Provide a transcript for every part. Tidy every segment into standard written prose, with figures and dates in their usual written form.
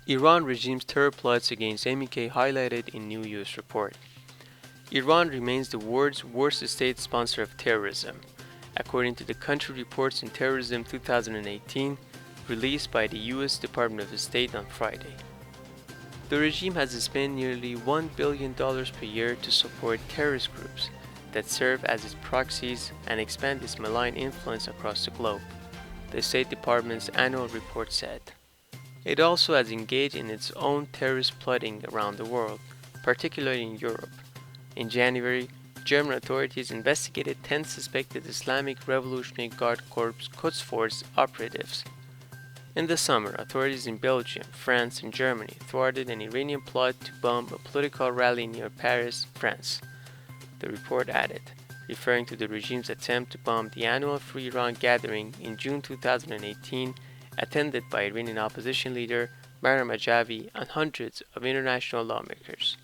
Iran regime's terror plots against MEK highlighted in new US report. Iran remains the world's worst state sponsor of terrorism, according to the Country Reports on Terrorism 2018, released by the US Department of State on Friday. The regime has spent nearly $1 billion per year to support terrorist groups that serve as its proxies and expand its malign influence across the globe, the State Department's annual report said. It also has engaged in its own terrorist plotting around the world, particularly in Europe. In January, German authorities investigated 10 suspected Islamic Revolutionary Guard Corps Quds Force operatives. In the summer, authorities in Belgium, France, and Germany thwarted an Iranian plot to bomb a political rally near Paris, France. The report added, referring to the regime's attempt to bomb the annual Free Iran gathering in June 2018, attended by Iranian opposition leader Maryam Rajavi and hundreds of international lawmakers.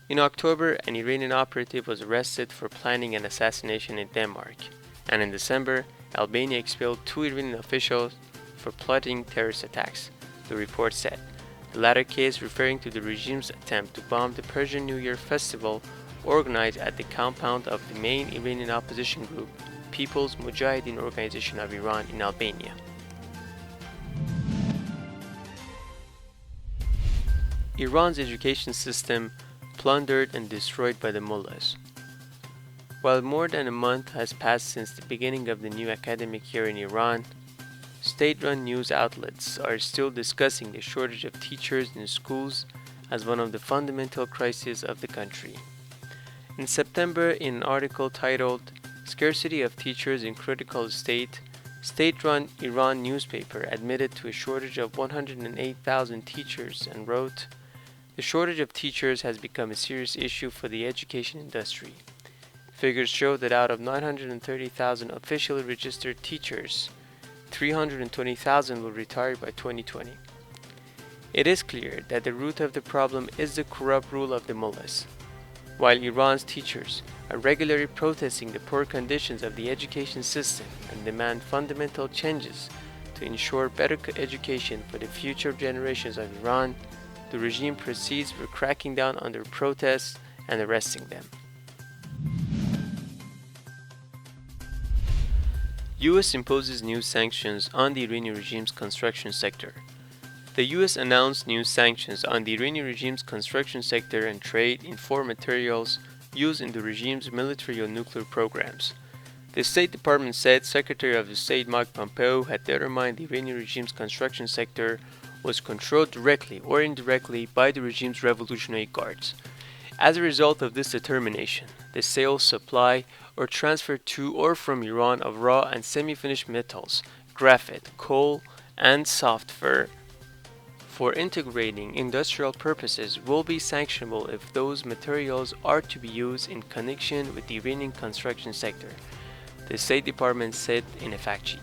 In October, an Iranian operative was arrested for planning an assassination in Denmark, and in December, Albania expelled 2 Iranian officials for plotting terrorist attacks, the report said, the latter case referring to the regime's attempt to bomb the Persian New Year festival organized at the compound of the main Iranian opposition group, People's Mujahedin Organization of Iran in Albania. Iran's education system plundered and destroyed by the mullahs. While more than a month has passed since the beginning of the new academic year in Iran, state-run news outlets are still discussing the shortage of teachers in schools as one of the fundamental crises of the country. In September, in an article titled "Scarcity of Teachers in Critical State," state-run Iran newspaper admitted to a shortage of 108,000 teachers and wrote, "The shortage of teachers has become a serious issue for the education industry. Figures show that out of 930,000 officially registered teachers, 320,000 will retire by 2020. It is clear that the root of the problem is the corrupt rule of the mullahs. While Iran's teachers are regularly protesting the poor conditions of the education system and demand fundamental changes to ensure better education for the future generations of Iran, the regime proceeds with cracking down on their protests and arresting them." U.S. imposes new sanctions on the Iranian regime's construction sector. The U.S. announced new sanctions on the Iranian regime's construction sector and trade in foreign materials used in the regime's military or nuclear programs. The State Department said Secretary of State Mike Pompeo had determined the Iranian regime's construction sector was controlled directly or indirectly by the regime's revolutionary guards. As a result of this determination, the sale, supply, or transfer to or from Iran of raw and semi-finished metals, graphite, coal, and software for integrating industrial purposes will be sanctionable if those materials are to be used in connection with the Iranian construction sector, the State Department said in a fact sheet.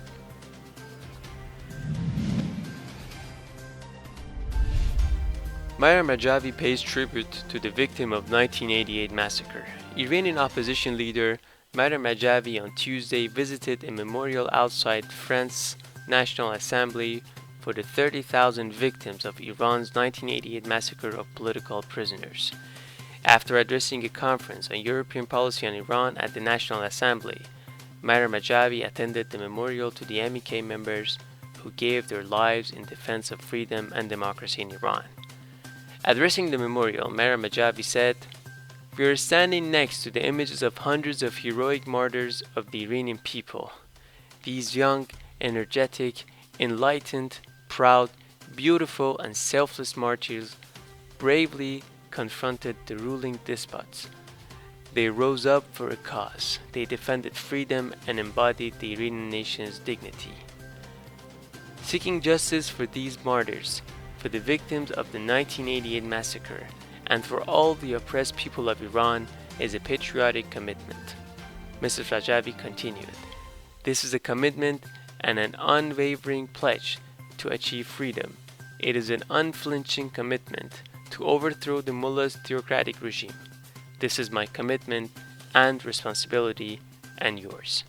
Maryam Rajavi pays tribute to the victim of 1988 massacre. Iranian opposition leader Maryam Rajavi on Tuesday visited a memorial outside France's National Assembly for the 30,000 victims of Iran's 1988 massacre of political prisoners. After addressing a conference on European policy on Iran at the National Assembly, Maryam Rajavi attended the memorial to the MEK members who gave their lives in defense of freedom and democracy in Iran. Addressing the memorial, Maryam Rajavi said, "We are standing next to the images of hundreds of heroic martyrs of the Iranian people. These young, energetic, enlightened, proud, beautiful, and selfless martyrs bravely confronted the ruling despots. They rose up for a cause. They defended freedom and embodied the Iranian nation's dignity. Seeking justice for these martyrs, for the victims of the 1988 massacre, and for all the oppressed people of Iran is a patriotic commitment." Mrs. Rajavi continued, "This is a commitment and an unwavering pledge to achieve freedom. It is an unflinching commitment to overthrow the mullah's theocratic regime. This is my commitment and responsibility, and yours."